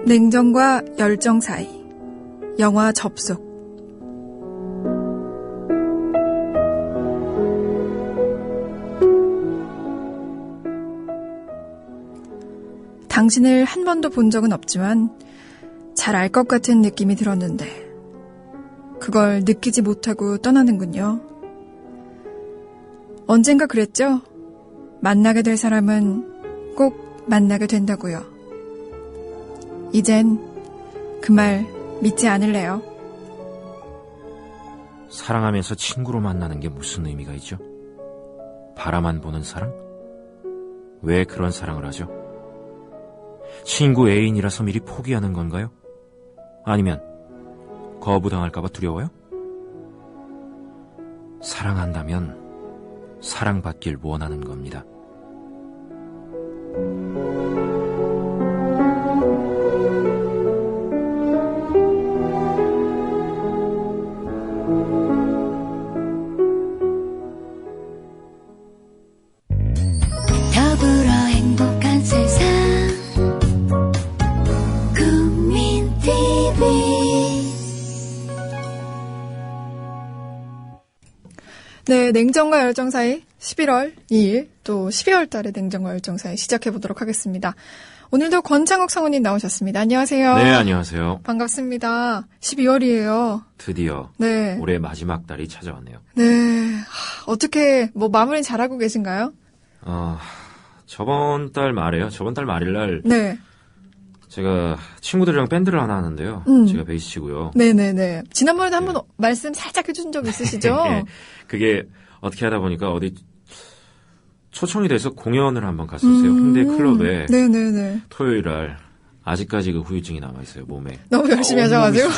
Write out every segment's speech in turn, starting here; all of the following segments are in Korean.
냉정과 열정 사이 영화 접속. 당신을 한 번도 본 적은 없지만 잘 알 것 같은 느낌이 들었는데 그걸 느끼지 못하고 떠나는군요. 언젠가 그랬죠? 만나게 될 사람은 꼭 만나게 된다고요. 이젠 그 말 믿지 않을래요. 사랑하면서 친구로 만나는 게 무슨 의미가 있죠? 바라만 보는 사랑? 왜 그런 사랑을 하죠? 친구 애인이라서 미리 포기하는 건가요? 아니면 거부당할까봐 두려워요? 사랑한다면 사랑받길 원하는 겁니다. 더불어 행복한 세상 네, 냉정과 열정 사이 11월 2일 또 12월 달에 냉정과 열정 사이 시작해보도록 하겠습니다. 오늘도 권창욱 성우님 나오셨습니다. 안녕하세요. 네, 안녕하세요. 반갑습니다. 12월이에요. 드디어 네. 올해 마지막 달이 찾아왔네요. 네. 어떻게 마무리 잘하고 계신가요? 저번 달 말일 날 네. 제가 친구들이랑 밴드를 하나 하는데요. 제가 베이스 치고요. 네네네. 지난번에도 한번 말씀 살짝 해준 적 있으시죠? 네. 그게 어떻게 하다 보니까 어디 초청이 돼서 공연을 한번 갔었어요. 홍대 클럽에. 네네네. 토요일 날 아직까지 그 후유증이 남아있어요, 몸에. 너무 열심히 하셔가지고.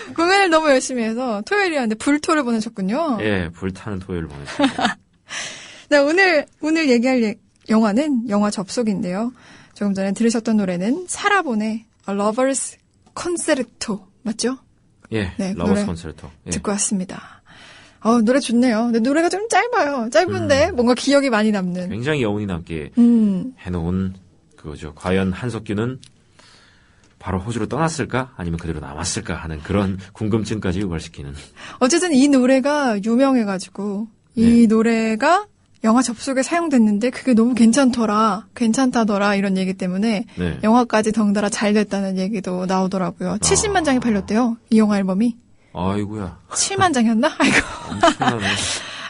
그 공연을 너무 열심히 해서 토요일이었는데 불토를 보내셨군요. 예, 불타는 토요일을 보냈습니다. 네, 오늘 얘기할 영화는 영화 접속인데요. 조금 전에 들으셨던 노래는 사라본의 A Lover's Concerto 맞죠? 예, 네, 러버스 콘서트. 예. 듣고 왔습니다. 노래 좋네요. 근데 노래가 좀 짧아요. 짧은데 뭔가 기억이 많이 남는. 굉장히 여운이 남게 해놓은 그거죠. 과연 한석규는 바로 호주로 떠났을까? 아니면 그대로 남았을까? 하는 그런 궁금증까지 유발시키는. 어쨌든 이 노래가 유명해가지고 이 노래가 영화 접속에 사용됐는데 그게 너무 괜찮다더라 이런 얘기 때문에 영화까지 덩달아 잘 됐다는 얘기도 나오더라고요. 70만 장이 팔렸대요. 이 영화 앨범이. 아이고야. 7만 장이었나? 엄청나네.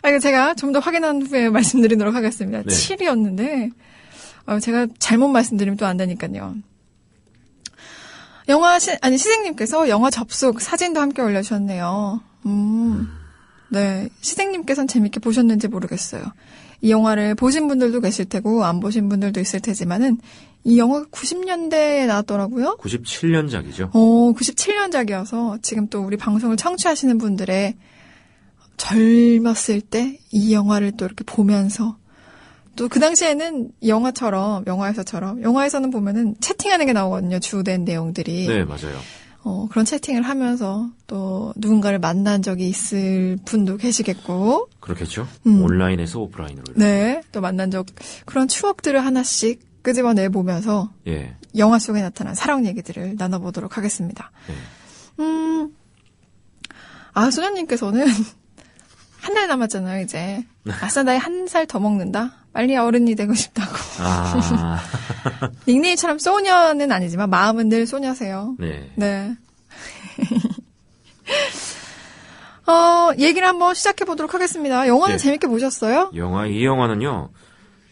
아이고 제가 좀 더 확인한 후에 말씀드리도록 하겠습니다. 7이었는데 제가 잘못 말씀드리면 또 안 되니까요. 시생님께서 영화 접속 사진도 함께 올려주셨네요. 네, 시생님께서는 재밌게 보셨는지 모르겠어요. 이 영화를 보신 분들도 계실 테고 안 보신 분들도 있을 테지만은 이 영화가 90년대에 나왔더라고요. 97년작이죠. 97년작이어서 지금 또 우리 방송을 청취하시는 분들의 젊었을 때 이 영화를 또 이렇게 보면서 또 그 당시에는 영화에서는 보면은 채팅하는 게 나오거든요. 주된 내용들이. 네, 맞아요. 그런 채팅을 하면서 또 누군가를 만난 적이 있을 분도 계시겠고. 그렇겠죠. 온라인에서 오프라인으로. 이렇게. 네. 또 만난 그런 추억들을 하나씩 끄집어내보면서 영화 속에 나타난 사랑 얘기들을 나눠보도록 하겠습니다. 소녀님께서는 한 달 남았잖아요, 이제. 아싸, 나이 한 살 더 먹는다? 빨리 어른이 되고 싶다고. 닉네임처럼 소녀는 아니지만 마음은 늘 소녀세요. 네. 얘기를 한번 시작해보도록 하겠습니다. 영화는 재밌게 보셨어요? 이 영화는요,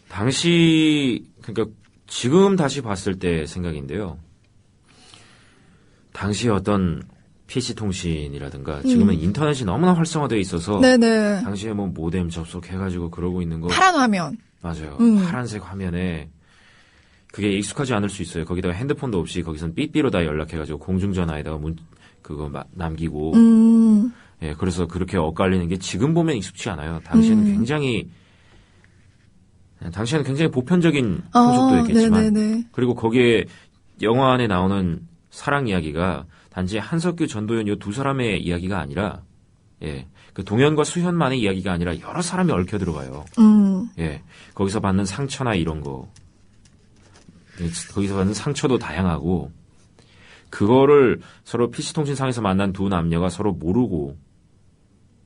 그러니까 지금 다시 봤을 때 생각인데요. 당시 어떤 PC통신이라든가 지금은 인터넷이 너무나 활성화되어 있어서 네네. 당시에 모뎀 접속해가지고 그러고 있는 거 파란 화면 맞아요. 파란색 화면에 그게 익숙하지 않을 수 있어요. 거기다가 핸드폰도 없이 거기선 삐삐로 다 연락해가지고 공중전화에다가 그거 남기고 예, 그래서 그렇게 엇갈리는 게 지금 보면 익숙치 않아요. 당시에는 굉장히 보편적인 풍속도였겠지만 네네네. 그리고 거기에 영화 안에 나오는 사랑 이야기가 단지 한석규, 전도연 이 두 사람의 이야기가 아니라, 그 동현과 수현만의 이야기가 아니라 여러 사람이 얽혀 들어가요. 거기서 받는 상처나 이런 거. 거기서 받는 상처도 다양하고 그거를 서로 PC통신상에서 만난 두 남녀가 서로 모르고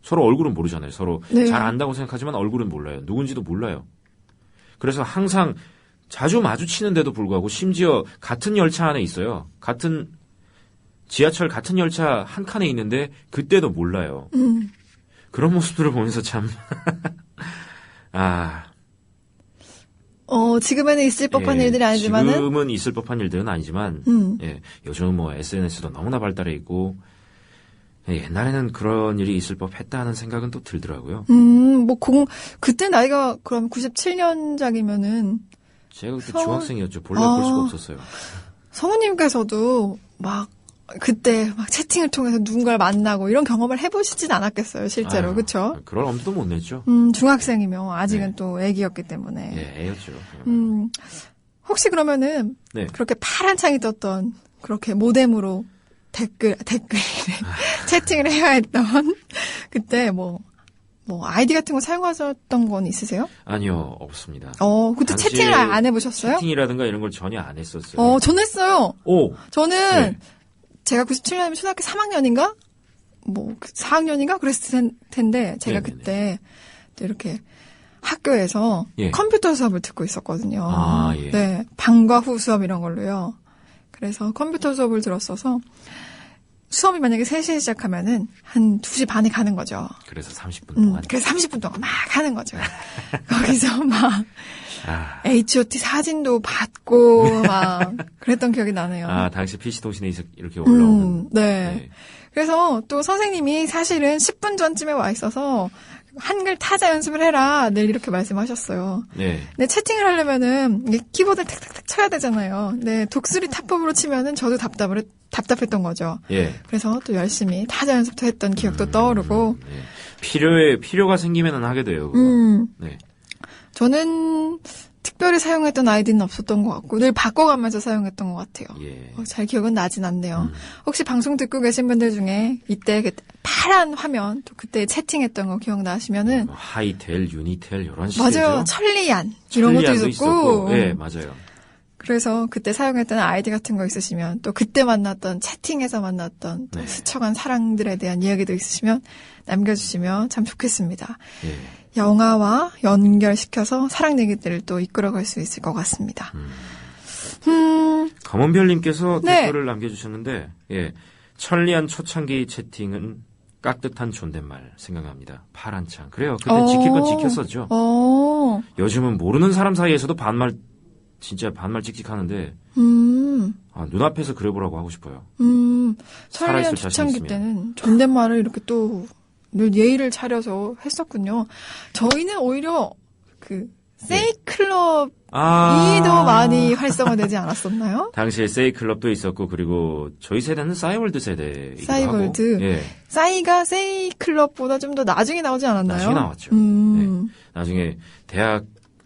서로 얼굴은 모르잖아요. 서로 네. 잘 안다고 생각하지만 얼굴은 몰라요. 누군지도 몰라요. 그래서 항상 자주 마주치는데도 불구하고 심지어 같은 열차 안에 있어요. 같은 지하철 같은 열차 한 칸에 있는데 그때도 몰라요. 그런 모습들을 보면서 참 지금에는 있을 법한 일들이 아니지만은 지금은 있을 법한 일들은 아니지만 예, 요즘은 뭐 SNS도 너무나 발달해 있고 옛날에는 그런 일이 있을 법했다는 생각은 또 들더라고요. 그때 나이가 그럼 97년작이면은 제가 그때 중학생이었죠. 본래 볼 수가 없었어요. 성우님께서도 그때 채팅을 통해서 누군가를 만나고 이런 경험을 해보시진 않았겠어요, 실제로. 그쵸? 그럴 엄두도 못 냈죠. 중학생이면 아직은 네. 또 애기였기 때문에. 예, 애였죠. 혹시 그러면은 네. 그렇게 파란 창이 떴던 그렇게 모뎀으로 댓글 채팅을 해야 했던 그때 아이디 같은 거 사용하셨던 건 있으세요? 아니요, 없습니다. 그때 당시에 채팅을 안 해보셨어요? 채팅이라든가 이런 걸 전혀 안 했었어요. 전 했어요. 오! 저는 네. 제가 97년이면 초등학교 3학년인가? 4학년인가? 그랬을 텐데, 제가 네네네. 그때 또 이렇게 학교에서 예. 컴퓨터 수업을 듣고 있었거든요. 예. 네. 방과 후 수업 이런 걸로요. 그래서 컴퓨터 수업을 들었어서 수업이 만약에 3시에 시작하면은 한 2시 반에 가는 거죠. 그래서 30분 동안. 그래서 30분 동안 막 하는 거죠. 거기서 H.O.T 사진도 받고 그랬던 기억이 나네요. 당시 PC통신에 이렇게 올라오는. 네. 그래서 또 선생님이 사실은 10분 전쯤에 와 있어서 한글 타자 연습을 해라. 늘 이렇게 말씀하셨어요. 네. 근데 채팅을 하려면은 이게 키보드를 탁탁탁 쳐야 되잖아요. 근데 독수리 타법으로 치면은 저도 답답했던 거죠. 예. 그래서 또 열심히 타자 연습도 했던 기억도 떠오르고. 네. 필요가 생기면은 하게 돼요. 그거. 네. 저는 특별히 사용했던 아이디는 없었던 것 같고 늘 바꿔가면서 사용했던 것 같아요. 예. 잘 기억은 나진 않네요. 혹시 방송 듣고 계신 분들 중에 이때 파란 화면 또 그때 채팅했던 거 기억나시면은 하이텔, 유니텔 이런 시대죠. 맞아요. 천리안 이런 것도 있었고. 네, 맞아요. 그래서 그때 사용했던 아이디 같은 거 있으시면 또 그때 만났던 채팅에서 만났던 또 스쳐간 사랑들에 대한 이야기도 있으시면 남겨주시면 참 좋겠습니다. 예. 영화와 연결시켜서 사랑 얘기들을 또 이끌어갈 수 있을 것 같습니다. 검은별님께서 네. 댓글을 남겨주셨는데, 천리안 초창기 채팅은 깍듯한 존댓말 생각납니다. 파란 창. 그래요. 그때 지킬 건 지켰었죠. 요즘은 모르는 사람 사이에서도 진짜 반말 찍찍하는데, 눈앞에서 그려보라고 하고 싶어요. 천리안 살아있을 자신 초창기 있으면. 때는 존댓말을 이렇게 또 늘 예의를 차려서 했었군요. 저희는 오히려 세이클럽이 더 많이 활성화되지 않았었나요? 당시에 세이클럽도 있었고, 그리고 저희 세대는 싸이월드 세대이기도 싸이월드. 하고. 예. 싸이가 세이클럽보다 좀 더 나중에 나오지 않았나요? 나중에 나왔죠. 네. 나중에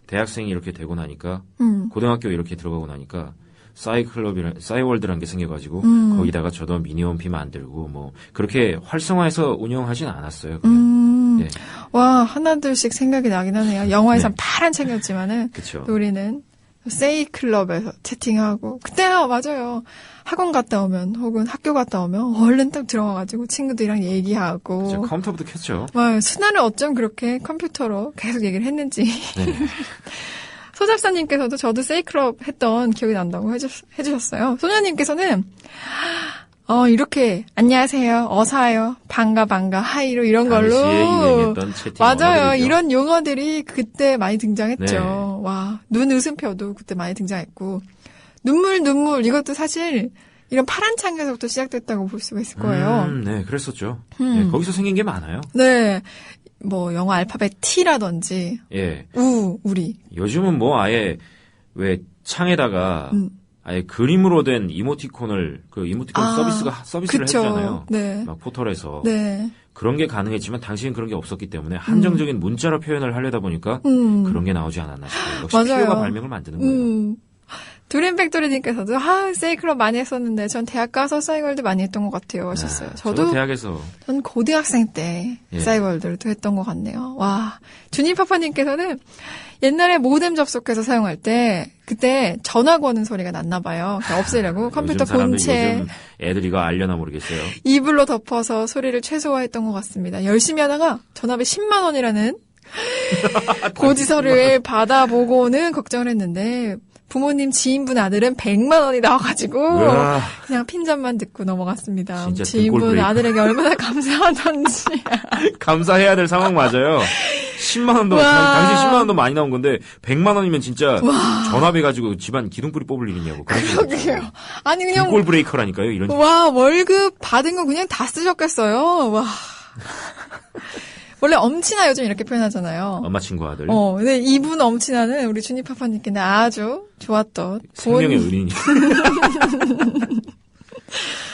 대학생이 이렇게 되고 나니까, 고등학교 이렇게 들어가고 나니까, 싸이월드라는 게 생겨가지고, 거기다가 저도 미니홈피 만들고, 그렇게 활성화해서 운영하진 않았어요. 그냥. 예. 와, 하나둘씩 생각이 나긴 하네요. 영화에선 파란 책이었지만은, 그쵸. 또 우리는 세이클럽에서 채팅하고, 그때요, 맞아요. 학원 갔다 오면, 혹은 학교 갔다 오면, 얼른 딱 들어가가지고 친구들이랑 얘기하고. 컴퓨터부터 켰죠. 수나를 어쩜 그렇게 컴퓨터로 계속 얘기를 했는지. 네. 소잡사님께서도 저도 세이클럽 했던 기억이 난다고 해주셨어요. 소녀님께서는 이렇게 안녕하세요, 어서와요, 반가, 하이로 이런 걸로 당시에 유행했던 채팅 맞아요. 언어들이죠. 이런 용어들이 그때 많이 등장했죠. 네. 와, 눈 웃음표도 그때 많이 등장했고 눈물 이것도 사실 이런 파란 창에서부터 시작됐다고 볼 수가 있을 거예요. 네, 그랬었죠. 네, 거기서 생긴 게 많아요. 네. 영어 알파벳 T라든지 예. 우리. 요즘은 아예 왜 창에다가 아예 그림으로 된 이모티콘을 서비스를 그쵸. 했잖아요. 네. 막 포털에서 네. 그런 게 가능했지만 당시엔 그런 게 없었기 때문에 한정적인 문자로 표현을 하려다 보니까 그런 게 나오지 않았나 싶어요. 역시 맞아요. 필요가 발명을 만드는 거예요. 드림팩토리님께서도 세이클럽 많이 했었는데 전 대학 가서 싸이월드 많이 했던 것 같아요 하셨어요. 저도 대학에서 전 고등학생 때 예. 싸이월드를 또 했던 것 같네요. 와, 주니파파님께서는 옛날에 모뎀 접속해서 사용할 때 그때 전화 거는 소리가 났나 봐요. 없애려고 컴퓨터 요즘 사람들, 본체 요즘 애들 이거 알려나 모르겠어요. 이불로 덮어서 소리를 최소화했던 것 같습니다. 열심히 하다가 전화비 10만 원이라는 고지서를 받아보고는 걱정을 했는데 부모님 지인분 아들은 100만 원이 나와가지고 우와. 그냥 핀잔만 듣고 넘어갔습니다. 진짜 지인분 등골 브레이크. 아들에게 얼마나 감사하던지. 감사해야 될 상황 맞아요. 10만 원도 와. 당시 10만 원도 많이 나온 건데 100만 원이면 진짜 전화비 가지고 집안 기둥뿌리 뽑을 일이냐고. 그러게요. 아니 그냥 등골 브레이커라니까요. 이런 와 월급 받은 거 그냥 다 쓰셨겠어요. 와. 원래 엄친아 요즘 이렇게 표현하잖아요. 엄마 친구 아들. 근데 이분 엄친아는 우리 주니파파님께는 아주 좋았던 생명의 은인이.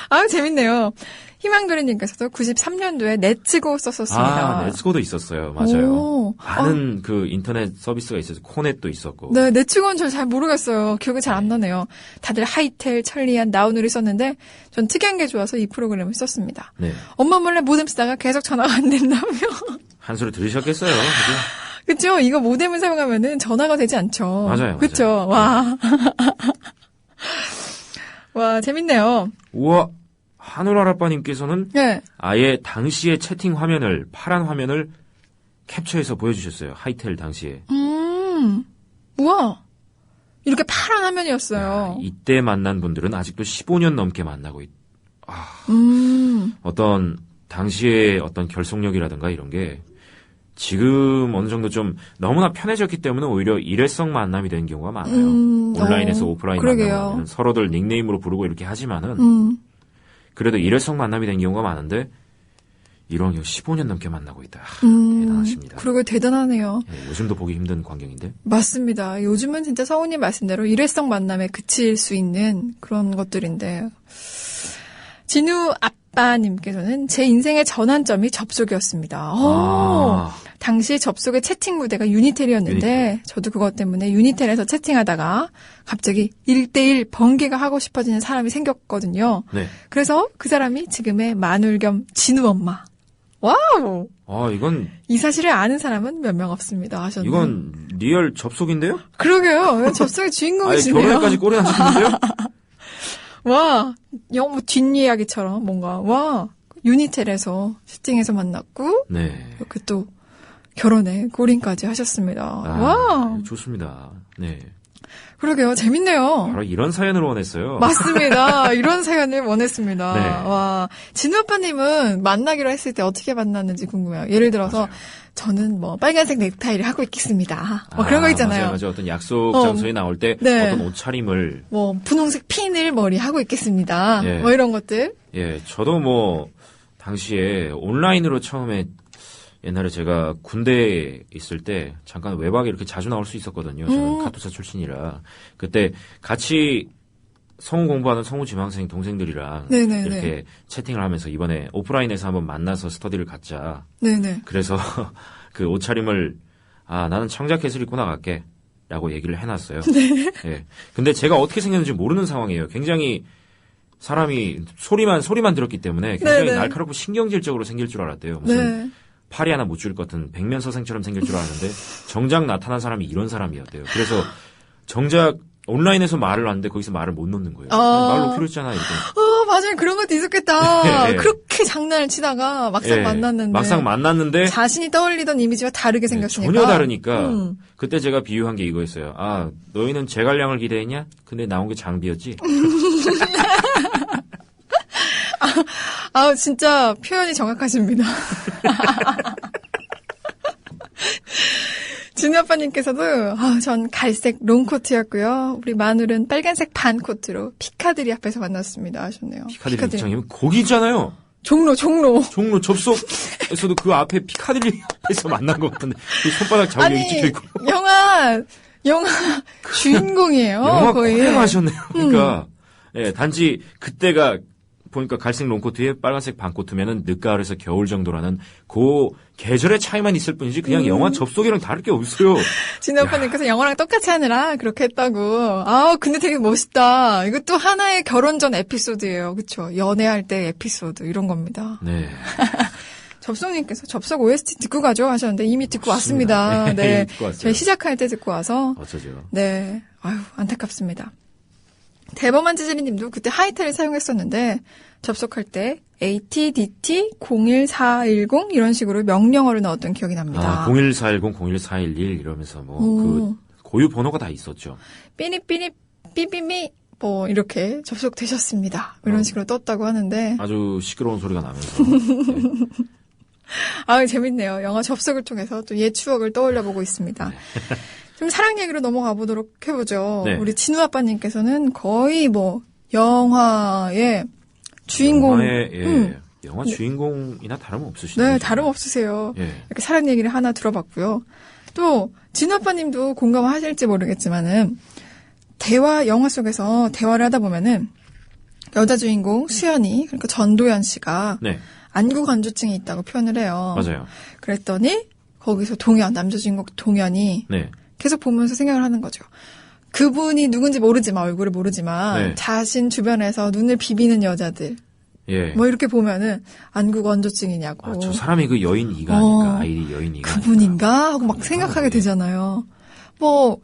아유 재밌네요. 희망도리님께서도 93년도에 넷츠고 썼었습니다. 넷츠고도 있었어요. 맞아요. 오. 많은 그 인터넷 서비스가 있어서 코넷도 있었고. 네, 넷츠고는 저 잘 모르겠어요. 기억이 잘 안 나네요. 다들 하이텔, 천리안, 나우누리 썼는데 전 특이한 게 좋아서 이 프로그램을 썼습니다. 네. 엄마 몰래 모뎀 쓰다가 계속 전화가 안 된다며. 한 소리 들으셨겠어요. 그죠? 그쵸? 이거 모뎀을 사용하면은 전화가 되지 않죠. 맞아요. 그쵸? 와. 와, 재밌네요. 우와. 하늘아라빠님께서는 네. 아예 당시의 채팅 화면을 파란 화면을 캡처해서 보여주셨어요. 하이텔 당시에. 우와. 이렇게 파란 화면이었어요. 이때 만난 분들은 아직도 15년 넘게 만나고 어떤 당시의 어떤 결속력이라든가 이런 게 지금 어느 정도 좀 너무나 편해졌기 때문에 오히려 일회성 만남이 되는 경우가 많아요. 온라인에서 오프라인 그러게요. 만나면 서로들 닉네임으로 부르고 이렇게 하지만은 그래도 일회성 만남이 되는 경우가 많은데 이런 경우 15년 넘게 만나고 있다. 대단하십니다. 그러게 대단하네요. 예, 요즘도 보기 힘든 광경인데. 맞습니다. 요즘은 진짜 성우님 말씀대로 일회성 만남에 그칠 수 있는 그런 것들인데 진우 아빠님께서는 제 인생의 전환점이 접속이었습니다. 당시 접속의 채팅 무대가 유니텔이었는데 유니텔. 저도 그것 때문에 유니텔에서 채팅하다가 갑자기 1대1 번개가 하고 싶어지는 사람이 생겼거든요. 네. 그래서 그 사람이 지금의 마눌 겸 진우 엄마. 와우! 이건 이 사실을 아는 사람은 몇 명 없습니다 하셨네요. 이건 리얼 접속인데요? 그러게요. 접속의 주인공이시네요. 결혼까지 꼬리 나셨는데요? 와, 뭐 뒷이야기처럼 뭔가 와 유니텔에서 채팅에서 만났고 네. 이렇게 또 결혼에 골인까지 하셨습니다. 와, 좋습니다. 네. 그러게요. 재밌네요. 바로 이런 사연을 원했어요. 맞습니다. 이런 사연을 원했습니다. 네. 와, 진우 오빠님은 만나기로 했을 때 어떻게 만났는지 궁금해요. 예를 들어서 맞아요. 저는 뭐 빨간색 넥타이를 하고 있겠습니다. 뭐 그런 거 있잖아요. 맞아요. 어떤 약속 장소에 나올 때 네. 어떤 옷차림을 뭐 분홍색 핀을 머리 하고 있겠습니다. 예. 뭐 이런 것들. 저도 뭐 당시에 온라인으로 처음에 옛날에 제가 군대에 있을 때 잠깐 외박에 이렇게 자주 나올 수 있었거든요. 저는 카투사 출신이라. 그때 같이 성우 공부하는 성우 지망생 동생들이랑 네네네. 이렇게 채팅을 하면서 이번에 오프라인에서 한번 만나서 스터디를 갖자. 네네. 그래서 그 옷차림을 나는 청자켓을 입고 나갈게 라고 얘기를 해놨어요. 네. 예. 근데 제가 어떻게 생겼는지 모르는 상황이에요. 굉장히 사람이 소리만 들었기 때문에 굉장히 네네. 날카롭고 신경질적으로 생길 줄 알았대요. 무슨 네. 팔이 하나 못 줄 것 같은 백면서생처럼 생길 줄 알았는데 정작 나타난 사람이 이런 사람이었대요. 그래서 정작 온라인에서 말을 하는데 거기서 말을 못 놓는 거예요. 말 놓기로 했잖아. 이렇게. 맞아요. 그런 것도 있었겠다. 예. 그렇게 장난을 치다가 막상 만났는데. 막상 만났는데 자신이 떠올리던 이미지와 다르게 생겼으니까. 전혀 다르니까 그때 제가 비유한 게 이거였어요. 너희는 제갈량을 기대했냐? 근데 나온 게 장비였지. 진짜 표현이 정확하십니다. 진우 아빠님께서도 전 갈색 롱코트였고요. 우리 마눌은 빨간색 반코트로 피카드리 앞에서 만났습니다 하셨네요. 피카디리 극장이면 거기 있잖아요. 종로. 종로 접속에서도 그 앞에 피카디리 앞에서 만난 것 같은데 그 손바닥 자국이 여기 찍혀 있고. 영화 주인공이에요. 영화 거의. 콜하셨네요. 그러니까 단지 그때가 보니까 갈색 롱코트에 빨간색 반코트면은 늦가을에서 겨울 정도라는 그 계절의 차이만 있을 뿐이지 그냥 영화 접속이랑 다를 게 없어요. 진호 오빠님께서 영화랑 똑같이 하느라 그렇게 했다고. 아, 근데 되게 멋있다. 이것도 하나의 결혼 전 에피소드예요. 그쵸? 연애할 때 에피소드 이런 겁니다. 네. 접속님께서 접속 OST 듣고 가죠 하셨는데 이미 듣고 맞습니다. 왔습니다. 네. 듣고 왔어요. 저희 시작할 때 듣고 와서. 어쩌죠. 네. 아유, 안타깝습니다. 대범한 지질이님도 그때 하이텔을 사용했었는데 접속할 때 ATDT 01410 이런 식으로 명령어를 넣었던 기억이 납니다. 01410, 01411 이러면서 뭐 그 고유 번호가 다 있었죠. 삐리삐리 삐삐미 뭐 이렇게 접속되셨습니다. 이런 식으로 떴다고 하는데 아주 시끄러운 소리가 나면서. 네. 아, 재밌네요. 영화 접속을 통해서 또 옛 추억을 떠올려 보고 있습니다. 네. 좀 사랑 얘기로 넘어가 보도록 해보죠. 네. 우리 진우 아빠님께서는 거의 뭐 영화의 주인공, 영화 주인공이나 다름없으시네요. 네, 다름없으세요. 예. 이렇게 사랑 얘기를 하나 들어봤고요. 또 진우 아빠님도 공감하실지 모르겠지만은 영화 속에서 대화를 하다 보면은 여자 주인공 수연이 그러니까 전도연 씨가 네. 안구 건조증이 있다고 표현을 해요. 맞아요. 그랬더니 거기서 남자 주인공 동현이 네. 계속 보면서 생각을 하는 거죠. 그분이 누군지 모르지만 얼굴을 모르지만 네. 자신 주변에서 눈을 비비는 여자들 예. 뭐 이렇게 보면은 안구 건조증이냐고. 아, 저 사람이 그 여인 이가 아닐까? 아이디 여인 이가. 그분인가 하고 막 생각하게 되잖아요. 뭐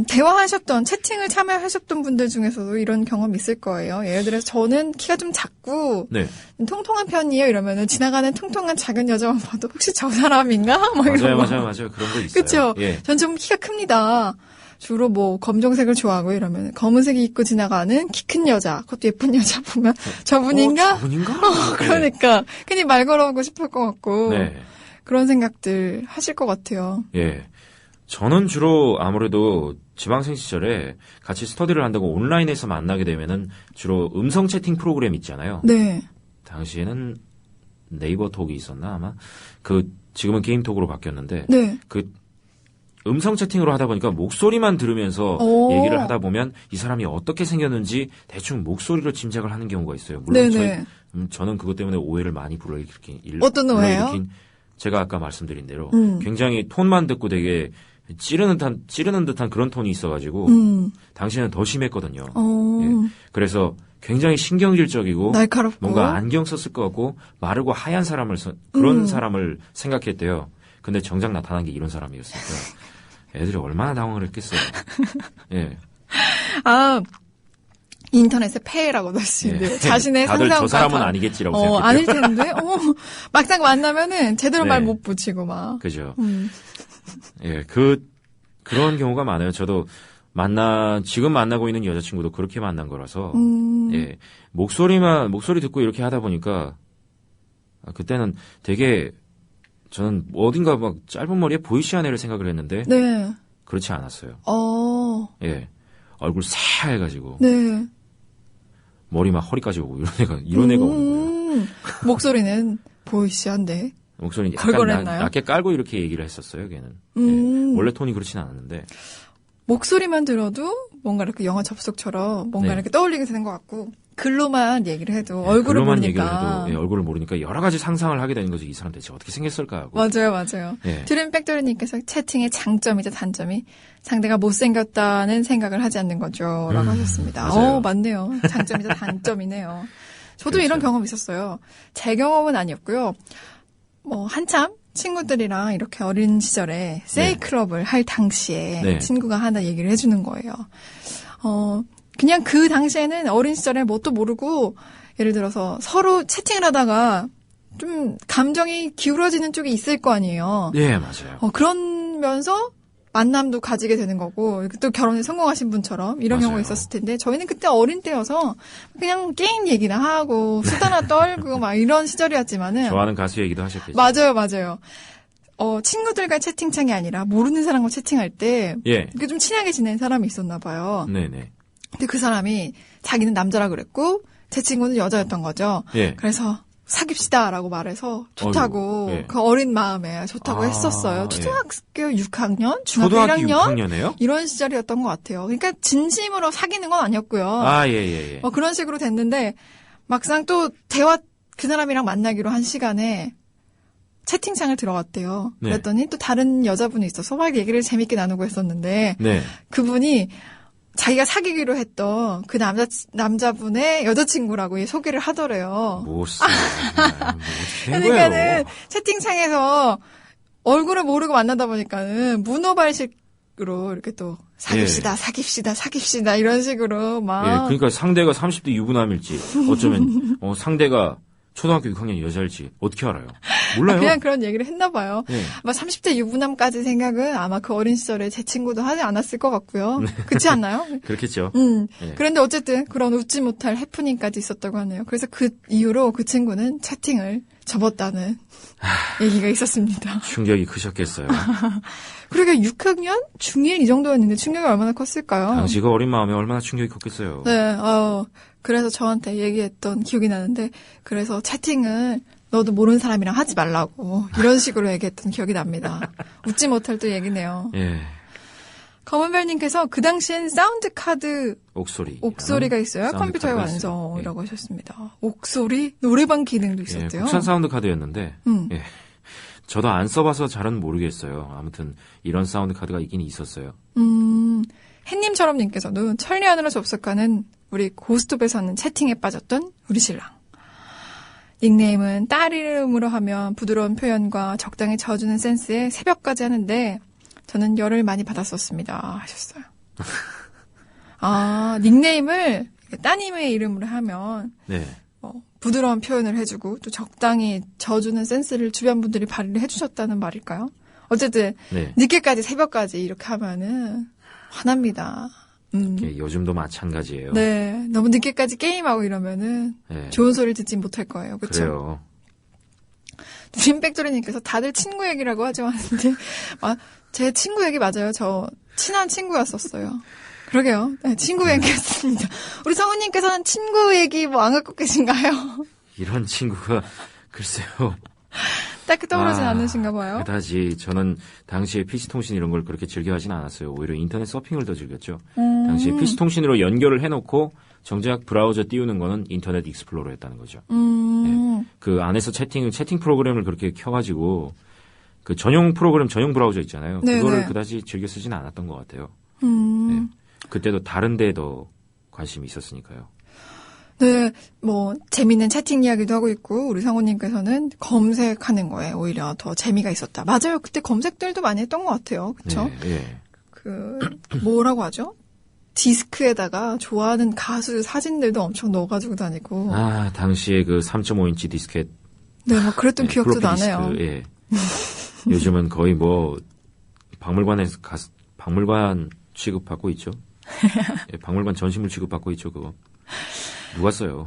대화하셨던 채팅을 참여하셨던 분들 중에서도 이런 경험 있을 거예요. 예를 들어서 저는 키가 좀 작고 네. 통통한 편이에요. 이러면은 지나가는 통통한 작은 여자만 봐도 혹시 저 사람인가? 뭐 이런 맞아요. 그런 거 있어요. 그렇죠. 예. 전 좀 키가 큽니다. 주로 뭐 검정색을 좋아하고 이러면 검은색 입고 지나가는 키 큰 여자, 그것도 예쁜 여자 보면 저분인가? 저분인가? 그러니까 괜히 말 걸어오고 싶을 것 같고 네. 그런 생각들 하실 것 같아요. 예. 저는 주로 아무래도 지방생 시절에 같이 스터디를 한다고 온라인에서 만나게 되면은 주로 음성 채팅 프로그램 있잖아요. 네. 당시에는 네이버 톡이 있었나 아마. 지금은 게임 톡으로 바뀌었는데 네. 그 음성 채팅으로 하다 보니까 목소리만 들으면서 얘기를 하다 보면 이 사람이 어떻게 생겼는지 대충 목소리로 짐작을 하는 경우가 있어요. 물론 저는 그것 때문에 오해를 많이 불러일으킨 어떤 오해요? 제가 아까 말씀드린 대로 굉장히 톤만 듣고 되게 찌르는 듯한 그런 톤이 있어가지고 당시에는 더 심했거든요. 예. 그래서 굉장히 신경질적이고 날카롭고 뭔가 안경 썼을 것 같고 마르고 하얀 그런 사람을 생각했대요. 근데 정작 나타난 게 이런 사람이었으니까 애들이 얼마나 당황을 했겠어요. 예. 아, 인터넷에 폐해라고 넣을 수 있는데 예. 자신의 다들 상상과 저 사람은 아니겠지라고 생각했대요. 아닐 텐데. 막상 만나면은 제대로 네. 말 못 붙이고 막. 그죠. 예, 그런 경우가 많아요. 저도 지금 만나고 있는 여자친구도 그렇게 만난 거라서, 예, 목소리 듣고 이렇게 하다 보니까, 그때는 되게, 저는 어딘가 막 짧은 머리에 보이시아네를 생각을 했는데, 네. 그렇지 않았어요. 예, 얼굴 새해가지고, 네. 머리 막 허리까지 오고, 이런 애가 오는 거예요. 목소리는 보이시한데. 목소리는 걸걸했나요? 약간 낮게 깔고 이렇게 얘기를 했었어요, 걔는. 예, 원래 톤이 그렇진 않았는데. 목소리만 들어도 뭔가 이렇게 영화 접속처럼 뭔가 네. 이렇게 떠올리게 되는 것 같고 글로만 얘기를 해도 네, 얼굴을 글로만 모르니까 얘기를 해도, 예, 얼굴을 모르니까 여러 가지 상상을 하게 되는 거죠. 이 사람 대체 어떻게 생겼을까 하고. 맞아요. 예. 드림 팩토리님께서 채팅의 장점이자 단점이 상대가 못생겼다는 생각을 하지 않는 거죠. 라고 하셨습니다. 맞아요. 맞네요. 장점이자 단점이네요. 저도 그렇죠. 이런 경험 있었어요. 제 경험은 아니었고요. 한참 친구들이랑 이렇게 어린 시절에 세이클럽을 할 당시에 네. 친구가 하나 얘기를 해주는 거예요. 그냥 그 당시에는 어린 시절에 뭣도 모르고 예를 들어서 서로 채팅을 하다가 좀 감정이 기울어지는 쪽이 있을 거 아니에요. 예, 맞아요. 그러면서 만남도 가지게 되는 거고 또 결혼에 성공하신 분처럼 이런 맞아요. 경우가 있었을 텐데 저희는 그때 어린 때여서 그냥 게임 얘기나 하고 수다나 떨고 막 이런 시절이었지만은 좋아하는 가수 얘기도 하셨겠죠. 맞아요. 친구들과 채팅창이 아니라 모르는 사람과 채팅할 때 예. 이렇게 좀 친하게 지낸 사람이 있었나 봐요. 네네. 근데 그 사람이 자기는 남자라 그랬고 제 친구는 여자였던 거죠. 예. 그래서 사깁시다라고 말해서 좋다고 어이구, 예. 그 어린 마음에 좋다고 했었어요. 예. 초등학교 6학년, 중학교 초등학교 1학년 6학년에요? 이런 시절이었던 것 같아요. 그러니까 진심으로 사귀는 건 아니었고요. 아, 예. 그런 식으로 됐는데 막상 또 대화 그 사람이랑 만나기로 한 시간에 채팅창을 들어갔대요. 네. 그랬더니 또 다른 여자분이 있어서 막 얘기를 재밌게 나누고 했었는데 네. 그분이 자기가 사귀기로 했던 그 남자분의 여자친구라고 소개를 하더래요. 뭐 어떻게 된 그러니까는 거예요? 채팅창에서 얼굴을 모르고 만나다 보니까는 문어발식으로 이렇게 또 사깁시다 이런 식으로 막. 예, 그러니까 상대가 30대 유부남일지 어쩌면 상대가 초등학교 6학년 여자일지 어떻게 알아요? 몰라요. 그냥 그런 얘기를 했나 봐요. 네. 아마 30대 유부남까지 생각은 아마 그 어린 시절에 제 친구도 하지 않았을 것 같고요. 그렇지 않나요? 그렇겠죠. 네. 그런데 어쨌든 그런 웃지 못할 해프닝까지 있었다고 하네요. 그래서 그 이후로 그 친구는 채팅을 접었다는 얘기가 있었습니다. 충격이 크셨겠어요. 그러게 6학년? 중1 이 정도였는데 충격이 얼마나 컸을까요? 당시가 어린 마음에 얼마나 충격이 컸겠어요. 네, 그래서 저한테 얘기했던 기억이 나는데, 그래서 채팅을 너도 모르는 사람이랑 하지 말라고, 이런 식으로 얘기했던 기억이 납니다. 웃지 못할 또 얘기네요. 예. 검은별님께서 그 당시엔 사운드 카드 옥소리가 있어요. 사운드 컴퓨터의 카드가 있어요. 완성이라고 하셨습니다. 옥소리? 노래방 기능도 예, 있었대요. 국산 사운드 카드였는데, 예. 저도 안 써봐서 잘은 모르겠어요. 아무튼 이런 사운드 카드가 있긴 있었어요. 햇님처럼님께서도 천리안으로 접속하는 우리 고스톱에서 하는 채팅에 빠졌던 우리 신랑. 닉네임은 딸 이름으로 하면 부드러운 표현과 적당히 져주는 센스에 새벽까지 하는데 저는 열을 많이 받았었습니다. 하셨어요. 닉네임을 따님의 이름으로 하면 네. 부드러운 표현을 해주고 또 적당히 져주는 센스를 주변 분들이 발휘를 해주셨다는 말일까요? 어쨌든 네. 늦게까지 새벽까지 이렇게 하면은 화납니다. 예, 요즘도 마찬가지예요. 네, 너무 늦게까지 게임하고 이러면은 네. 좋은 소리를 듣지 못할 거예요. 그렇죠? 그래요. 누림백조리님께서 다들 친구 얘기라고 하죠 하는데 제 친구 얘기 맞아요. 저 친한 친구였었어요. 그러게요. 네, 친구 얘기였습니다. 우리 성우님께서는 친구 얘기 안 갖고 계신가요? 이런 친구가 글쎄요. 딱 떠오르진 않으신가 봐요. 그다지 저는 당시에 PC통신 이런 걸 그렇게 즐겨 하진 않았어요. 오히려 인터넷 서핑을 더 즐겼죠. 당시에 PC통신으로 연결을 해놓고 정작 브라우저 띄우는 거는 인터넷 익스플로러였다는 거죠. 네. 그 안에서 채팅 프로그램을 그렇게 켜가지고 그 전용 프로그램, 전용 브라우저 있잖아요. 네네. 그거를 그다지 즐겨 쓰진 않았던 것 같아요. 네. 그때도 다른 데에 더 관심이 있었으니까요. 네, 재밌는 채팅 이야기도 하고 있고, 우리 상호님께서는 검색하는 거에 오히려 더 재미가 있었다. 맞아요. 그때 검색들도 많이 했던 것 같아요. 그쵸? 네. 뭐라고 하죠? 디스크에다가 좋아하는 가수 사진들도 엄청 넣어가지고 다니고. 당시에 그 3.5인치 디스켓. 네, 그랬던 기억도 플로피 나네요. 디스크, 예. 요즘은 거의 박물관 취급받고 있죠. 예, 박물관 전시물 취급받고 있죠, 그거. 누가 써요?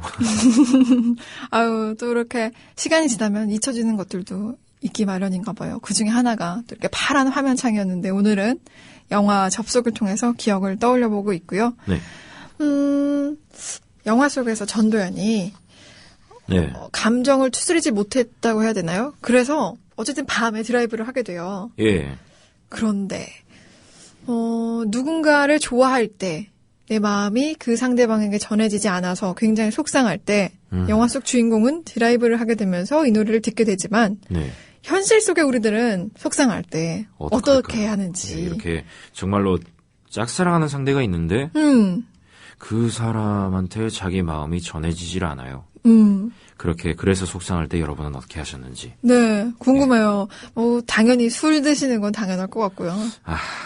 또 이렇게 시간이 지나면 잊혀지는 것들도 있기 마련인가 봐요. 그 중에 하나가 또 이렇게 파란 화면창이었는데 오늘은 영화 접속을 통해서 기억을 떠올려 보고 있고요. 네. 영화 속에서 전도연이 네. 감정을 추스리지 못했다고 해야 되나요? 그래서 어쨌든 밤에 드라이브를 하게 돼요. 예. 그런데 누군가를 좋아할 때 내 마음이 그 상대방에게 전해지지 않아서 굉장히 속상할 때 영화 속 주인공은 드라이브를 하게 되면서 이 노래를 듣게 되지만 네. 현실 속의 우리들은 속상할 때 어떻게 하는지. 네, 이렇게 정말로 짝사랑하는 상대가 있는데 그 사람한테 자기 마음이 전해지질 않아요. 그래서 속상할 때 여러분은 어떻게 하셨는지. 네, 궁금해요. 당연히 술 드시는 건 당연할 것 같고요.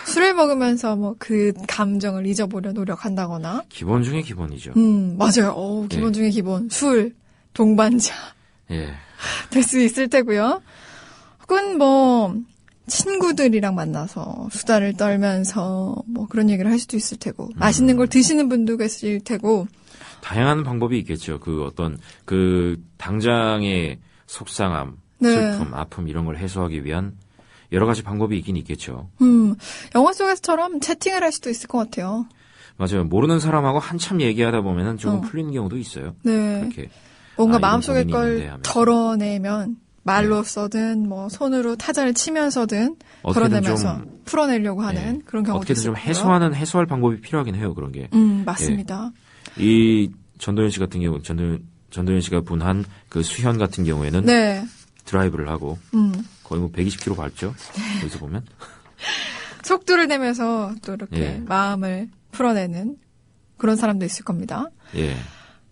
술을 먹으면서 그 감정을 잊어보려 노력한다거나. 기본 중에 기본이죠. 맞아요. 기본 중에 기본. 술, 동반자. 예. 될 수 있을 테고요. 혹은 친구들이랑 만나서 수다를 떨면서 그런 얘기를 할 수도 있을 테고. 맛있는 걸 드시는 분도 계실 테고. 다양한 방법이 있겠죠. 당장의 속상함, 네. 슬픔, 아픔 이런 걸 해소하기 위한 여러 가지 방법이 있긴 있겠죠. 영화 속에서처럼 채팅을 할 수도 있을 것 같아요. 맞아요. 모르는 사람하고 한참 얘기하다 보면은 조금 풀리는 경우도 있어요. 네. 그렇게 뭔가 이건 마음속의 고민이 걸 있는데 하면서. 덜어내면 말로서든 뭐 손으로 타자를 치면서든 어떻게든 덜어내면서 좀, 풀어내려고 하는 그런 경우도 어떻게든 좀 있었고요. 해소할 방법이 필요하긴 해요, 그런 게. 맞습니다. 이 전도연 씨 같은 경우, 전도연 씨가 분한 그 수현 같은 경우에는 네. 드라이브를 하고 음. 거의 뭐 120km 밟죠. 여기서 보면. 속도를 내면서 또 이렇게 예. 마음을 풀어내는 그런 사람도 있을 겁니다. 예.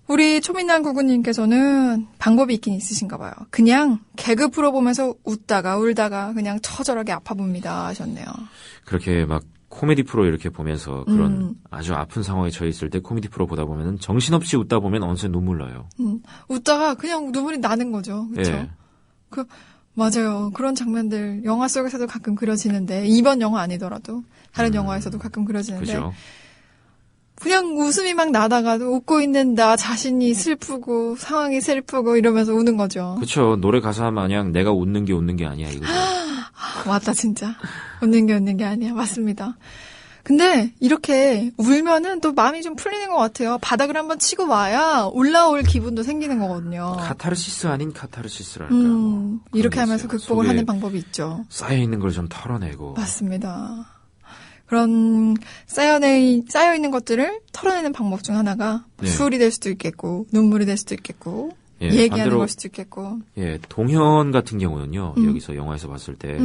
우리 초민남 구구님께서는 방법이 있긴 있으신가 봐요. 그냥 개그 프로 보면서 웃다가 울다가 그냥 처절하게 아파 봅니다 하셨네요. 그렇게 막 코미디 프로 이렇게 보면서 그런 아주 아픈 상황에 처해 있을 때 코미디 프로 보다 보면은 정신없이 웃다 보면 어느새 눈물 나요. 웃다가 그냥 눈물이 나는 거죠. 그렇죠? 예. 맞아요. 그런 장면들 영화 속에서도 가끔 그려지는데 이번 영화 아니더라도 다른 영화에서도 가끔 그려지는데 그죠. 그냥 웃음이 막 나다가도 웃고 있는 나 자신이 슬프고 상황이 슬프고 이러면서 우는 거죠. 그쵸. 노래 가사 마냥 내가 웃는 게 아니야, 이거죠. 맞다 진짜. 웃는 게 아니야. 맞습니다. 근데 이렇게 울면은 또 마음이 좀 풀리는 것 같아요. 바닥을 한번 치고 와야 올라올 기분도 생기는 거거든요. 카타르시스 아닌 카타르시스랄까. 뭐 이렇게 그런 게 하면서 있어요. 극복을 속에 하는 방법이 있죠. 쌓여있는 걸 좀 털어내고. 맞습니다. 그런 쌓여있는 것들을 털어내는 방법 중 하나가 네. 술이 될 수도 있겠고 눈물이 될 수도 있겠고 예, 얘기하는 반대로, 걸 수도 있겠고 예, 동현 같은 경우는요, 여기서 영화에서 봤을 때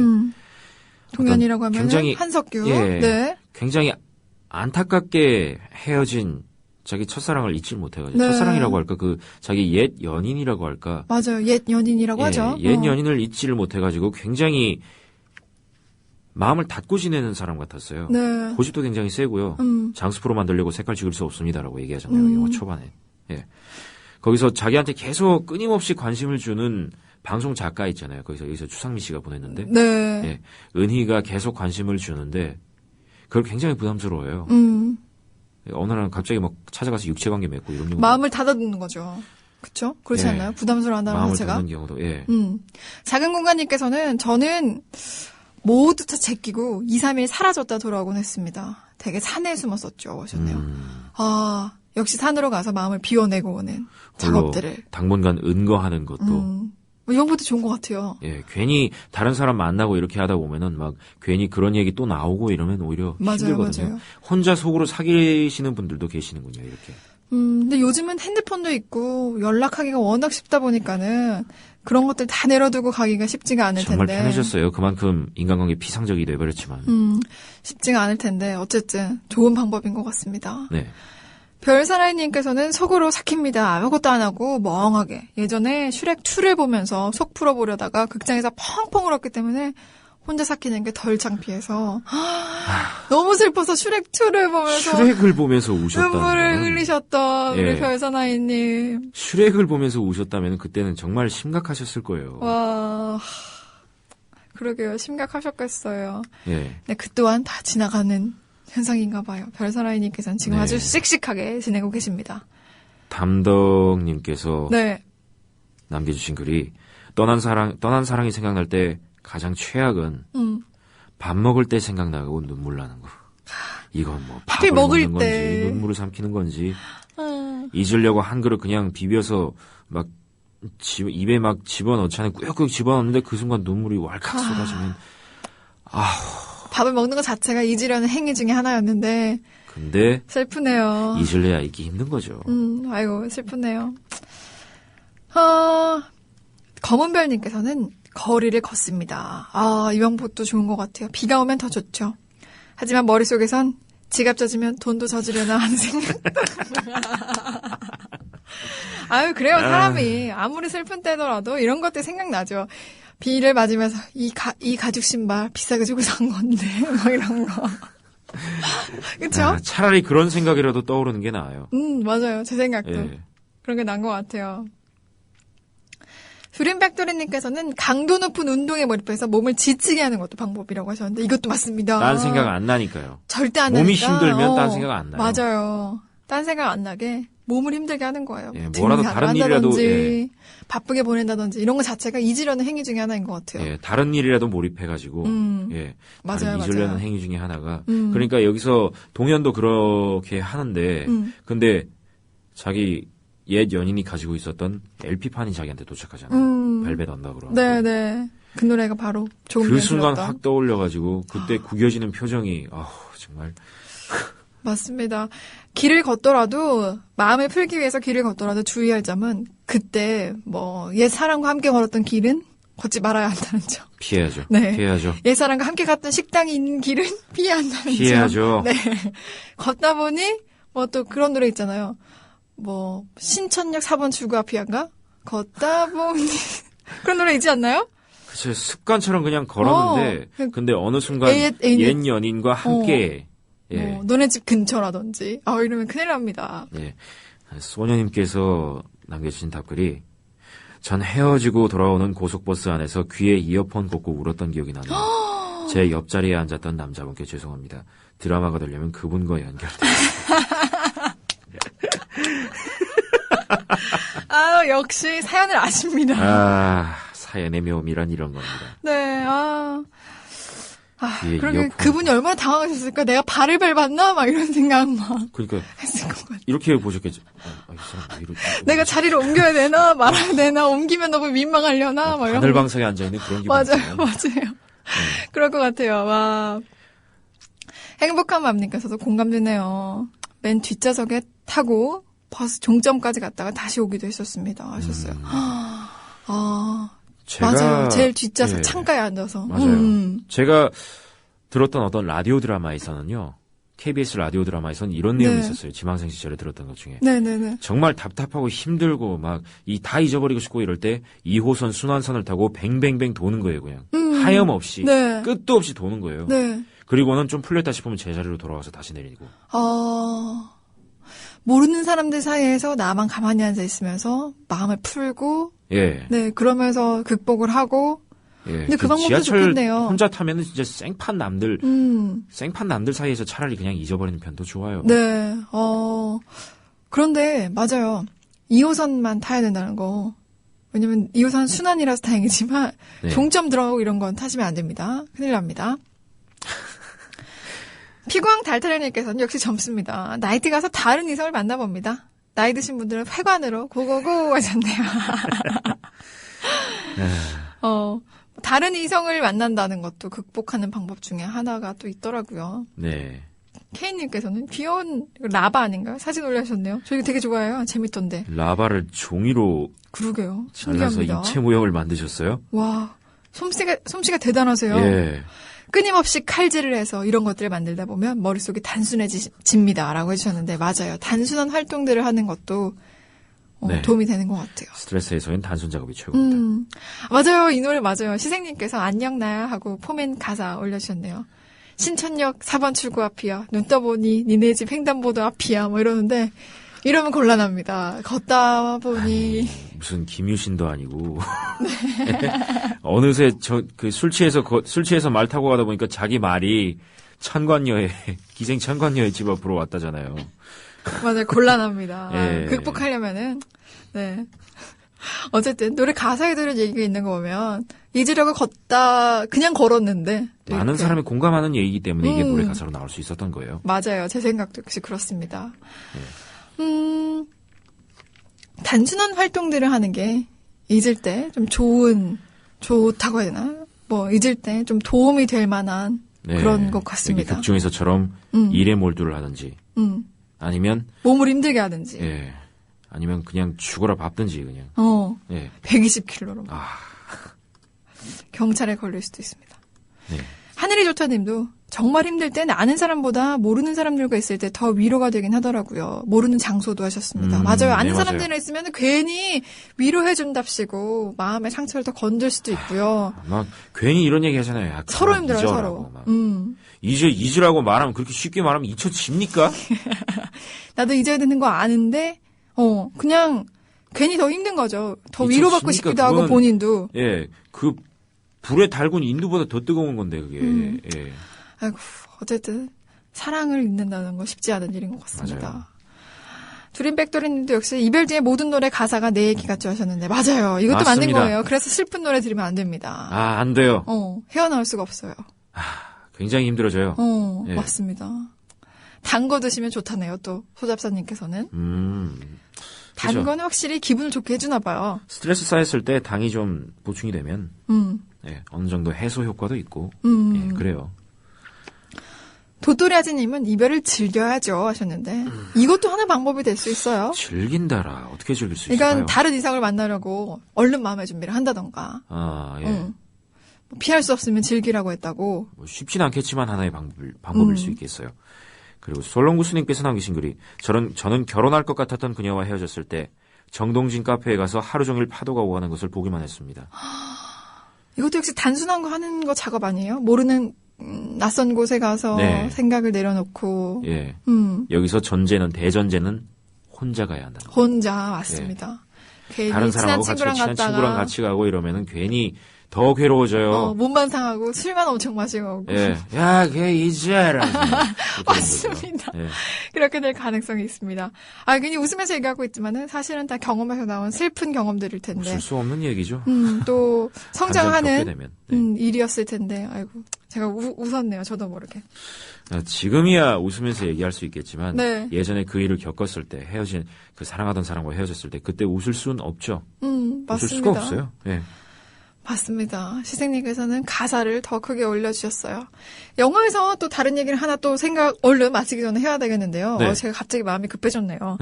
동현이라고 하면 굉장히- 한석규 예. 네. 굉장히 안타깝게 헤어진 자기 첫사랑을 잊질 못해가지고 네. 첫사랑이라고 할까 그 자기 옛 연인이라고 할까 맞아요. 옛 연인이라고 예, 하죠. 옛 연인을 잊지를 못해가지고 굉장히 마음을 닫고 지내는 사람 같았어요. 네. 고집도 굉장히 세고요. 장수 프로 만들려고 색깔 지울 수 없습니다라고 얘기하잖아요. 영화 초반에. 예. 거기서 자기한테 계속 끊임없이 관심을 주는 방송 작가 있잖아요. 여기서 추상미 씨가 보냈는데 네. 예. 은희가 계속 관심을 주는데 그걸 굉장히 부담스러워요. 어느 날 갑자기 막 찾아가서 육체관계 맺고 이런 경우 마음을 닫아두는 거죠. 그렇죠? 그렇지 예. 않나요? 부담스러워한다는 마음을 자체가. 닫는 경우도 예. 작은 공간님께서는 저는 모두 다 제끼고 2, 3일 사라졌다 돌아오곤 했습니다. 되게 산에 숨었었죠. 하셨네요. 아, 역시 산으로 가서 마음을 비워내고 오는 홀로 작업들을. 당분간 은거하는 것도 이런 것도 좋은 것 같아요. 예, 괜히 다른 사람 만나고 이렇게 하다 보면은 막 괜히 그런 얘기 또 나오고 이러면 오히려 맞아요, 힘들거든요. 맞아요. 혼자 속으로 사귀시는 분들도 계시는군요, 이렇게. 근데 요즘은 핸드폰도 있고 연락하기가 워낙 쉽다 보니까는 그런 것들 다 내려두고 가기가 쉽지가 않을 정말 텐데. 편해졌어요. 그만큼 인간관계 피상적이 돼버렸지만. 쉽지가 않을 텐데 어쨌든 좋은 방법인 것 같습니다. 네. 별사나이님께서는 속으로 삭힙니다. 아무것도 안 하고 멍하게. 예전에 슈렉2를 보면서 속 풀어보려다가 극장에서 펑펑 울었기 때문에 혼자 삭히는 게 덜 창피해서 너무 슬퍼서 슈렉2를 보면서 슈렉을 보면서 우셨다면 눈물을 흘리셨던 예. 우리 별사나이님. 슈렉을 보면서 우셨다면 그때는 정말 심각하셨을 거예요. 와, 그러게요. 심각하셨겠어요. 예. 네, 그 또한 다 지나가는 현상인가 봐요. 별사나이님께서는 지금 네. 아주 씩씩하게 지내고 계십니다. 담덕님께서 네. 남겨주신 글이 떠난 사랑이 생각날 때 가장 최악은 밥 먹을 때 생각나고 눈물 나는 거. 이건 뭐 밥을 먹을 먹는 때. 건지 눈물을 삼키는 건지 잊으려고 한 그릇 그냥 비벼서 막 입에 막 집어넣잖아요. 꾸역꾸역 집어넣는데 그 순간 눈물이 왈칵 쏟아지면 밥을 먹는 것 자체가 잊으려는 행위 중에 하나였는데 근데 슬프네요. 잊을래야 잊기 힘든 거죠. 아이고 슬프네요. 검은별님께서는 거리를 걷습니다. 이 방법도 좋은 것 같아요. 비가 오면 더 좋죠. 하지만 머릿속에선 지갑 젖으면 돈도 젖으려나 하는 생각. 아유 그래요. 사람이 아무리 슬픈 때더라도 이런 것들 생각나죠. 비를 맞으면서 이 가죽 신발 비싸게 주고 산 건데 막 이런 거. 그렇죠? 차라리 그런 생각이라도 떠오르는 게 나아요. 맞아요. 제 생각도 예. 그런 게 난 것 같아요. 두림백도리님께서는 강도 높은 운동에 몰입해서 몸을 지치게 하는 것도 방법이라고 하셨는데 이것도 맞습니다. 딴 생각 안 나니까요. 절대 안 몸이 나니까. 힘들면 딴 생각 안 나요. 맞아요. 딴 생각 안 나게 몸을 힘들게 하는 거예요. 예, 뭐라도 다른 일이라도, 한다든지 바쁘게 보낸다든지 이런 거 자체가 잊으려는 행위 중에 하나인 것 같아요. 예, 다른 일이라도 몰입해가지고, 예, 맞아요, 다른 잊으려는 맞아요. 행위 중에 하나가, 그러니까 여기서 동현도 그렇게 하는데, 근데 자기 옛 연인이 가지고 있었던 LP판이 자기한테 도착하잖아요. 벨벳 언더그라운드. 네네. 그 노래가 바로 조금 그 전에 순간 들었던. 확 떠올려가지고 그때 구겨지는 표정이 정말 맞습니다. 길을 걷더라도 마음을 풀기 위해서 길을 걷더라도 주의할 점은 그때 뭐 옛 사람과 함께 걸었던 길은 걷지 말아야 한다는 점. 피해야죠. 네. 피해야죠. 옛 사람과 함께 갔던 식당이 있는 길은 피해야 한다는 점. 피해야죠. 네. 걷다 보니 뭐 또 그런 노래 있잖아요. 뭐 신천역 4번 출구 앞이야인가? 걷다 보니 그런 노래 있지 않나요? 그쵸, 습관처럼 그냥 걸었는데 근데 어느 순간 옛 연인과 함께 예. 너네 집 근처라든지 이러면 큰일 납니다. 예. 소녀님께서 남겨주신 답글이 전 헤어지고 돌아오는 고속버스 안에서 귀에 이어폰 꽂고 울었던 기억이 나네요. 제 옆자리에 앉았던 남자분께 죄송합니다. 드라마가 되려면 그분과 연결돼요. 역시 사연을 아십니다. 사연의 묘미란 이런 겁니다. 네, 예, 그러게 이어폰. 그분이 얼마나 당황하셨을까? 내가 발을 밟았나? 막 이런 생각 막 그러니까 했을 것 같아요. 이렇게 보셨겠죠. 이 사람 왜 이러지? 내가 자리를 옮겨야 되나? 말아야 되나? 옮기면 너무 민망하려나? 막 이런. 하늘방석에 앉아있는 그런 기분. 맞아요, 맞아요. 그럴 것 같아요. 와. 행복한 맘님께서도 공감되네요. 맨 뒷좌석에 타고 버스 종점까지 갔다가 다시 오기도 했었습니다. 하셨어요. 맞아요. 제일 뒷좌석 예. 창가에 앉아서. 맞아요. 제가 들었던 어떤 라디오 드라마에서는요. KBS 라디오 드라마에서는 이런 내용이 네. 있었어요. 지망생 시절에 들었던 것 중에. 네네네. 정말 답답하고 힘들고 막 다 잊어버리고 싶고 이럴 때 2호선 순환선을 타고 뱅뱅뱅 도는 거예요. 그냥. 하염없이. 네. 끝도 없이 도는 거예요. 네. 그리고는 좀 풀렸다 싶으면 제자리로 돌아와서 다시 내리고. 모르는 사람들 사이에서 나만 가만히 앉아 있으면서 마음을 풀고, 예. 네, 그러면서 극복을 하고, 예. 근데 그 방법도 지하철 좋겠네요. 혼자 타면은 진짜 생판 남들 사이에서 차라리 그냥 잊어버리는 편도 좋아요. 네, 그런데, 맞아요. 2호선만 타야 된다는 거. 왜냐면 2호선 순환이라서 다행이지만, 네. 종점 들어가고 이런 건 타시면 안 됩니다. 큰일 납니다. 피광 달타령님께서는 역시 젊습니다. 나이트 가서 다른 이성을 만나봅니다. 나이 드신 분들은 회관으로 고고고 하셨네요. 다른 이성을 만난다는 것도 극복하는 방법 중에 하나가 또 있더라고요. 네. 케이님께서는 귀여운 라바 아닌가요? 사진 올려주셨네요. 저 이거 되게 좋아해요. 재밌던데. 라바를 종이로 그러게요. 잘라서 신기합니다. 입체 모형을 만드셨어요? 와, 솜씨가 대단하세요. 예. 끊임없이 칼질을 해서 이런 것들을 만들다 보면 머릿속이 단순해집니다라고 해주셨는데 맞아요. 단순한 활동들을 하는 것도 네. 도움이 되는 것 같아요. 스트레스 해소엔 단순 작업이 최고입니다. 맞아요. 이 노래 맞아요. 시생님께서 안녕 나야 하고 포맨 가사 올려주셨네요. 신천역 4번 출구 앞이야. 눈 떠보니 니네 집 횡단보도 앞이야. 뭐 이러는데 이러면 곤란합니다. 걷다 보니 무슨 김유신도 아니고 어느새 술 취해서 말 타고 가다 보니까 자기 말이 기생 천관녀의 집 앞으로 왔다잖아요. 맞아요. 곤란합니다. 예. 극복하려면은 네. 어쨌든 노래 가사에 들은 얘기가 있는 거 보면 잊으려고 걷다 그냥 걸었는데 많은 이렇게. 사람이 공감하는 얘기이기 때문에 이게 노래 가사로 나올 수 있었던 거예요. 맞아요. 제 생각도 역시 그렇습니다. 단순한 활동들을 하는 게 잊을 때 좀 좋다고 해야 되나? 뭐 잊을 때 좀 도움이 될 만한 네. 그런 것 같습니다. 극 중에서처럼 일에 몰두를 하든지 아니면 몸을 힘들게 하든지. 예. 아니면 그냥 죽어라 밟든지 그냥. 예. 120km로. 경찰에 걸릴 수도 있습니다. 네. 하늘이 좋다님도 정말 힘들 땐 아는 사람보다 모르는 사람들과 있을 때 더 위로가 되긴 하더라고요. 모르는 장소도 하셨습니다. 맞아요. 아는 네, 사람들이랑 맞아요. 있으면 괜히 위로해준답시고 마음의 상처를 더 건들 수도 있고요. 막 괜히 이런 얘기 하잖아요. 야, 서로 그만 힘들어요, 잊어라고 서로. 막. 잊으라고 말하면 그렇게 쉽게 말하면 잊혀집니까? 나도 잊어야 되는 거 아는데, 그냥 괜히 더 힘든 거죠. 더 위로받고 잊혀집니까? 싶기도 하고 그거는- 본인도. 예. 그 불에 달군 인두보다 더 뜨거운 건데 그게. 예. 아이고, 어쨌든 사랑을 잊는다는 건 쉽지 않은 일인 것 같습니다. 맞아요. 두림백도리님도 역시 이별 뒤에 모든 노래 가사가 내 얘기 같죠 하셨는데 맞아요. 이것도 맞는 맞습니다. 거예요. 그래서 슬픈 노래 들으면 안 됩니다. 안 돼요. 헤어나올 수가 없어요. 굉장히 힘들어져요. 예. 맞습니다. 단 거 드시면 좋다네요. 또 소잡사님께서는. 단 그죠. 거는 확실히 기분을 좋게 해주나 봐요. 스트레스 쌓였을 때 당이 좀 보충이 되면 음. 예, 어느 정도 해소 효과도 있고 예, 그래요. 도토리아지님은 이별을 즐겨야죠 하셨는데 이것도 하나 방법이 될 수 있어요. 즐긴다라 어떻게 즐길 수 있을까요? 그러니까 다른 이성을 만나려고 얼른 마음의 준비를 한다던가. 아, 예. 뭐 피할 수 없으면 즐기라고 했다고. 뭐 쉽진 않겠지만 하나의 방법일 수 있겠어요. 그리고 솔롱구스님께서 남기신 글이 저는 결혼할 것 같았던 그녀와 헤어졌을 때 정동진 카페에 가서 하루 종일 파도가 오가는 것을 보기만 했습니다. 이것도 역시 단순한 거 하는 거 작업 아니에요? 모르는 낯선 곳에 가서 네. 생각을 내려놓고 예. 여기서 대전제는 혼자 가야 한다. 혼자 왔습니다. 괜히 다른 친한 사람하고 친구랑 친한 갔다가 친구랑 같이 가고 이러면은 괜히 더 괴로워져요. 몸만 상하고 술만 엄청 마시고 오고. 예. 야, 걔 이제라. 맞습니다. 예. 그렇게 될 가능성이 있습니다. 그냥 웃으면서 얘기하고 있지만은 사실은 다 경험에서 나온 슬픈 경험들일 텐데. 웃을 수 없는 얘기죠. 또 겪게 성장하는 되면. 네. 일이었을 텐데. 아이고, 제가 웃었네요. 저도 모르게. 지금이야 웃으면서 얘기할 수 있겠지만 네. 예전에 그 일을 겪었을 때 헤어진 그 사랑하던 사람과 헤어졌을 때 그때 웃을 수는 없죠. 맞습니다. 웃을 수가 없어요. 예. 맞습니다. 시생님께서는 가사를 더 크게 올려주셨어요. 영화에서 또 다른 얘기를 하나 또 얼른 마치기 전에 해야 되겠는데요. 네. 제가 갑자기 마음이 급해졌네요.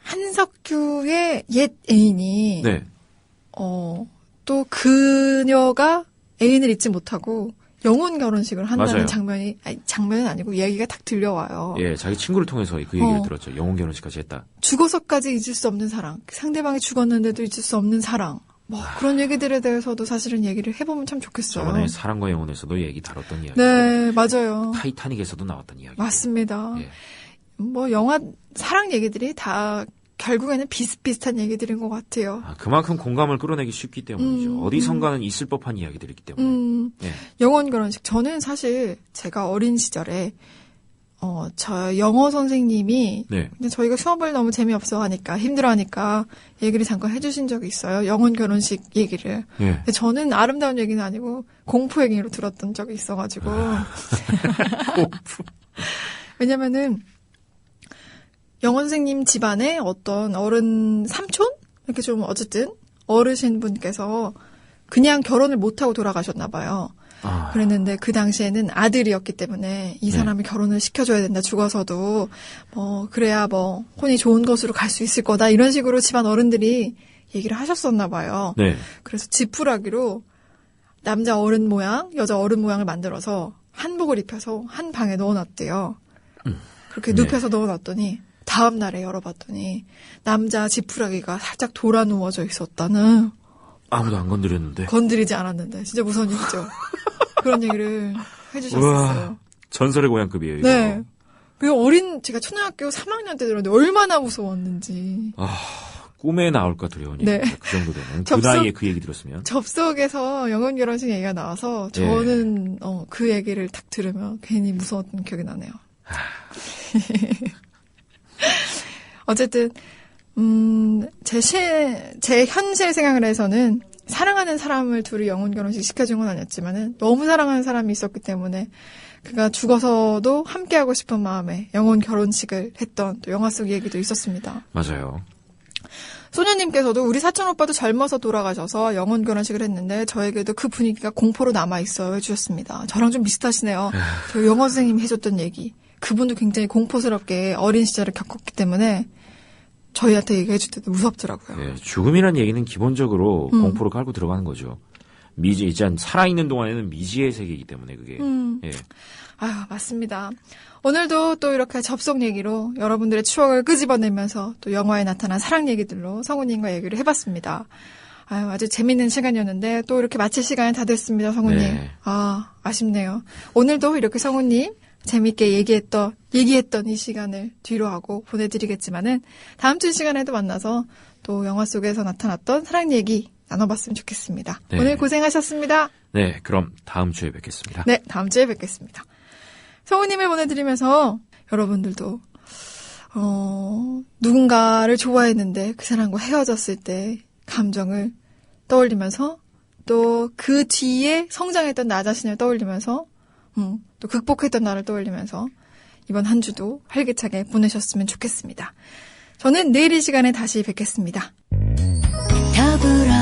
한석규의 옛 애인이 네. 또 그녀가 애인을 잊지 못하고 영혼 결혼식을 한다는 맞아요. 장면은 아니고 이야기가 딱 들려와요. 예, 자기 친구를 통해서 그 얘기를 들었죠. 영혼 결혼식까지 했다. 죽어서까지 잊을 수 없는 사랑, 상대방이 죽었는데도 잊을 수 없는 사랑. 그런 얘기들에 대해서도 사실은 얘기를 해보면 참 좋겠어요. 저번에 사랑과 영혼에서도 얘기 다뤘던 이야기. 네, 맞아요. 타이타닉에서도 나왔던 이야기. 맞습니다. 예. 영화 사랑 얘기들이 다 결국에는 비슷비슷한 얘기들인 것 같아요. 그만큼 공감을 끌어내기 쉽기 때문이죠. 어디선가는 있을 법한 이야기들이기 때문에. 예. 영혼 결혼식. 저는 사실 제가 어린 시절에 저 영어 선생님이 네. 근데 저희가 수업을 너무 재미없어 하니까 힘들어하니까 얘기를 잠깐 해주신 적이 있어요. 영혼 결혼식 얘기를. 예. 근데 저는 아름다운 얘기는 아니고 공포 얘기로 들었던 적이 있어가지고. 공포. 왜냐면은 영어 선생님 집안에 어떤 어른 삼촌 이렇게 좀 어쨌든 어르신 분께서 그냥 결혼을 못하고 돌아가셨나 봐요. 그랬는데 그 당시에는 아들이었기 때문에 이 사람이 결혼을 시켜줘야 된다. 죽어서도 그래야 혼이 좋은 것으로 갈 수 있을 거다. 이런 식으로 집안 어른들이 얘기를 하셨었나 봐요. 네. 그래서 지푸라기로 남자 어른 모양, 여자 어른 모양을 만들어서 한복을 입혀서 한 방에 넣어놨대요. 그렇게 눕혀서 넣어놨더니 다음 날에 열어봤더니 남자 지푸라기가 살짝 돌아 누워져 있었다는. 아무도 안 건드렸는데. 건드리지 않았는데 진짜 무서운 일이죠. 그런 얘기를 해주셨어요. 우와, 전설의 고향급이에요. 이거. 네. 그리고 제가 초등학교 3학년 때 들었는데 얼마나 무서웠는지. 꿈에 나올까 두려운 얘기. 네. 그 정도 되면. 그 나이에 그 얘기 들었으면. 접속에서 영혼 결혼식 얘기가 나와서 저는 그 얘기를 딱 들으면 괜히 무서웠던 기억이 나네요. 어쨌든 제 현실 생각을 해서는 사랑하는 사람을 둘이 영혼 결혼식 시켜준 건 아니었지만은 너무 사랑하는 사람이 있었기 때문에 그가 죽어서도 함께하고 싶은 마음에 영혼 결혼식을 했던 또 영화 속 얘기도 있었습니다. 맞아요. 소녀님께서도 우리 사촌 오빠도 젊어서 돌아가셔서 영혼 결혼식을 했는데 저에게도 그 분위기가 공포로 남아있어요 해주셨습니다. 저랑 좀 비슷하시네요. 저 영어 선생님이 해줬던 얘기. 그분도 굉장히 공포스럽게 어린 시절을 겪었기 때문에 저희한테 얘기해 줄 때도 무섭더라고요. 네, 죽음이란 얘기는 기본적으로 공포로 깔고 들어가는 거죠. 일단 살아있는 동안에는 미지의 세계이기 때문에 그게. 예. 맞습니다. 오늘도 또 이렇게 접속 얘기로 여러분들의 추억을 끄집어내면서 또 영화에 나타난 사랑 얘기들로 성우님과 얘기를 해봤습니다. 아주 재밌는 시간이었는데 또 이렇게 마칠 시간이 다 됐습니다, 성우님. 네. 아쉽네요. 오늘도 이렇게 성우님 재밌게 얘기했던 이 시간을 뒤로 하고 보내드리겠지만은 다음 주 시간에도 만나서 또 영화 속에서 나타났던 사랑 얘기 나눠봤으면 좋겠습니다. 네. 오늘 고생하셨습니다. 네, 그럼 다음 주에 뵙겠습니다. 네, 다음 주에 뵙겠습니다. 성우님을 보내드리면서 여러분들도 누군가를 좋아했는데 그 사람과 헤어졌을 때 감정을 떠올리면서 또 그 뒤에 성장했던 나 자신을 떠올리면서 또 극복했던 나를 떠올리면서 이번 한 주도 활기차게 보내셨으면 좋겠습니다. 저는 내일 이 시간에 다시 뵙겠습니다. 더불어